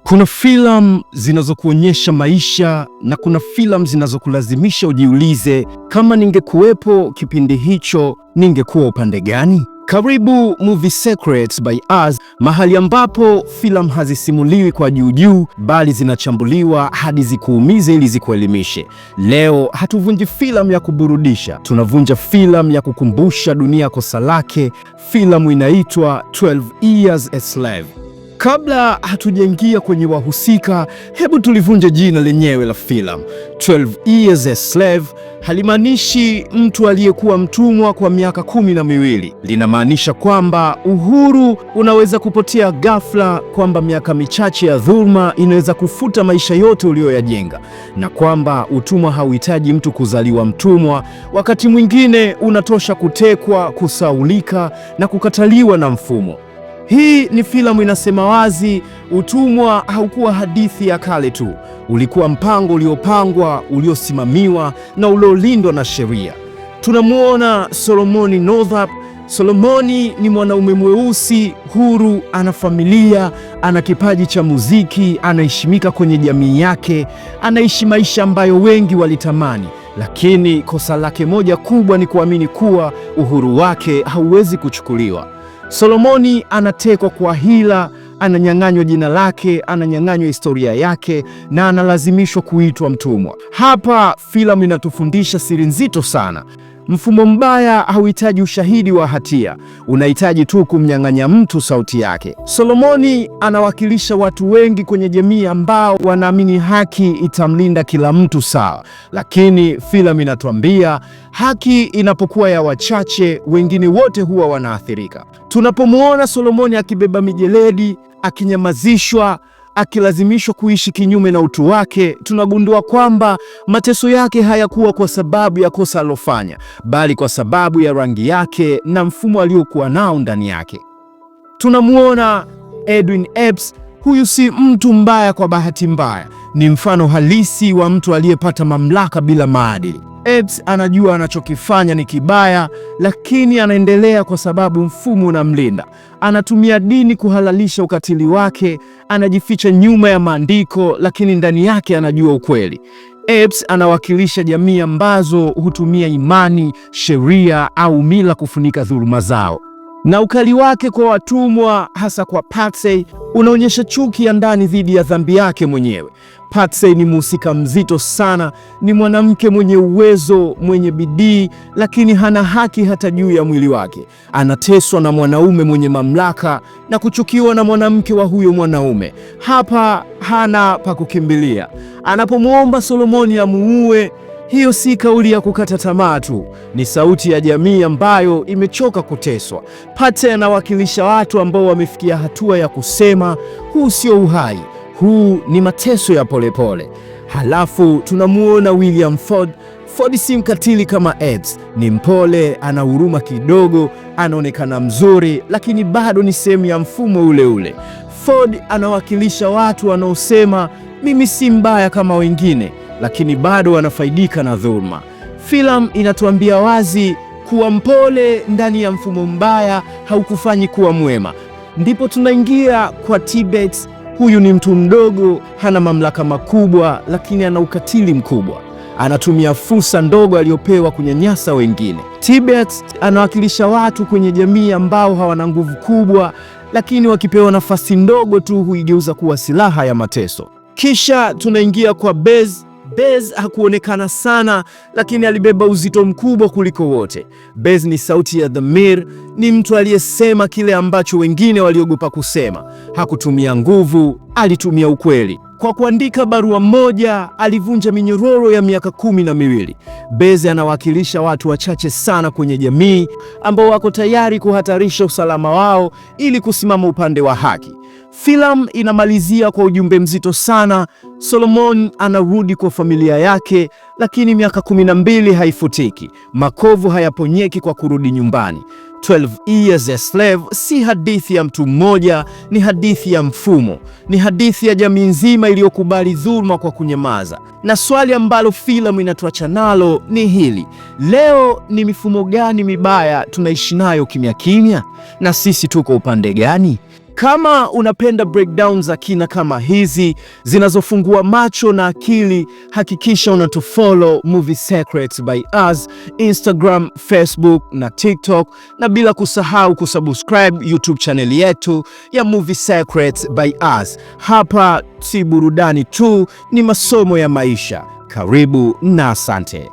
Kuna filamu zinazokuonyesha maisha na kuna filamu zinazokulazimisha ujiulize, kama ningekuwepo kipindi hicho ningekuwa upande gani? Karibu Movie Secrets by Us, mahali ambapo filamu hazisimuliwi kwa juu bali zinachambuliwa hadi zikuumize ili zikuelimishe. Leo hatuvunji filamu ya kuburudisha, tunavunja filamu ya kukumbusha dunia kosa lake. Filamu inaitwa 12 Years a Slave. Kabla hatujaingia kwenye wahusika, hebu tulivunje jina lenyewe la filamu. 12 Years a Slave halimaanishi mtu aliyekuwa mtumwa kwa miaka 12. Linamaanisha kwamba uhuru unaweza kupotea ghafla, kwamba miaka michache ya dhulma inaweza kufuta maisha yote uliyoyajenga, na kwamba utumwa hauhitaji mtu kuzaliwa mtumwa. Wakati mwingine unatosha kutekwa, kusaulika na kukataliwa na mfumo. Hii ni filamu inasema wazi, utumwa haukuwa hadithi ya kale tu. Ulikuwa mpango uliopangwa, uliosimamiwa na uliolindwa na sheria. Tunamwona Solomon Northup. Solomon ni mwanaume mweusi, huru, ana familia, ana kipaji cha muziki, anaheshimika kwenye jamii yake, anaishi maisha ambayo wengi walitamani. Lakini kosa lake moja kubwa ni kuamini kuwa uhuru wake hauwezi kuchukuliwa. Solomoni anatekwa kwa hila, ananyang'anywa jina lake, ananyang'anywa historia yake na analazimishwa kuitwa mtumwa. Hapa filamu inatufundisha siri nzito sana. Mfumo mbaya hauhitaji ushahidi wa hatia, unahitaji tu kumnyang'anya mtu sauti yake. Solomoni anawakilisha watu wengi kwenye jamii ambao wanaamini haki itamlinda kila mtu sawa, lakini filamu inatuambia haki inapokuwa ya wachache, wengine wote huwa wanaathirika. Tunapomwona Solomoni akibeba mijeledi, akinyamazishwa, akilazimishwa kuishi kinyume na utu wake, tunagundua kwamba mateso yake hayakuwa kwa sababu ya kosa alofanya, bali kwa sababu ya rangi yake na mfumo aliokuwa nao ndani yake. Tunamwona Edwin Epps. Huyu si mtu mbaya kwa bahati mbaya, ni mfano halisi wa mtu aliyepata mamlaka bila maadili. Epps anajua anachokifanya ni kibaya, lakini anaendelea kwa sababu mfumo unamlinda. Anatumia dini kuhalalisha ukatili wake, anajificha nyuma ya maandiko, lakini ndani yake anajua ukweli. Epps anawakilisha jamii ambazo hutumia imani, sheria au mila kufunika dhuluma zao. Na ukali wake kwa watumwa, hasa kwa Patsy, unaonyesha chuki ya ndani dhidi ya dhambi yake mwenyewe. Patsy ni mhusika mzito sana, ni mwanamke mwenye uwezo, mwenye bidii, lakini hana haki hata juu ya mwili wake. Anateswa na mwanaume mwenye mamlaka na kuchukiwa na mwanamke wa huyo mwanaume. Hapa hana pa kukimbilia. Anapomwomba Solomoni amuue, hiyo si kauli ya kukata tamaa tu, ni sauti ya jamii ambayo imechoka kuteswa. Patsy anawakilisha watu ambao wamefikia hatua ya kusema, huu sio uhai, huu ni mateso ya polepole. Halafu tunamuona William Ford. Ford si mkatili kama Epps, ni mpole, ana huruma kidogo, anaonekana mzuri, lakini bado ni sehemu ya mfumo ule ule. Ford anawakilisha watu wanaosema, mimi si mbaya kama wengine, lakini bado wanafaidika na dhulma. Filamu inatuambia wazi kuwa mpole ndani ya mfumo mbaya haukufanyi kuwa mwema. Ndipo tunaingia kwa T-Bates. Huyu ni mtu mdogo, hana mamlaka makubwa, lakini ana ukatili mkubwa. Anatumia fursa ndogo aliyopewa kunyanyasa wengine. T-Bates anawakilisha watu kwenye jamii ambao hawana nguvu kubwa, lakini wakipewa nafasi ndogo tu huigeuza kuwa silaha ya mateso. Kisha tunaingia kwa Bez. Bez hakuonekana sana, lakini alibeba uzito mkubwa kuliko wote. Bez ni sauti ya dhamir, ni mtu aliyesema kile ambacho wengine waliogopa kusema. Hakutumia nguvu, alitumia ukweli. Kwa kuandika barua moja, alivunja minyororo ya miaka 12. Bez anawakilisha watu wachache sana kwenye jamii ambao wako tayari kuhatarisha usalama wao ili kusimama upande wa haki. Filamu inamalizia kwa ujumbe mzito sana. Solomon anarudi kwa familia yake, lakini miaka 12 haifutiki. Makovu hayaponyeki kwa kurudi nyumbani. 12 Years a Slave si hadithi ya mtu mmoja, ni hadithi ya mfumo. Ni hadithi ya jamii nzima iliyokubali dhulma kwa kunyamaza. Na swali ambalo filamu inatuacha nalo ni hili: leo ni mifumo gani mibaya tunaishi nayo kimya kimya? Na sisi tuko upande gani? Kama unapenda breakdown za kina kama hizi zinazofungua macho na akili, hakikisha unatufollow Movie Secrets by Us Instagram, Facebook na TikTok, na bila kusahau kusubscribe YouTube channel yetu ya Movie Secrets by Us. Hapa si burudani tu, ni masomo ya maisha. Karibu na asante.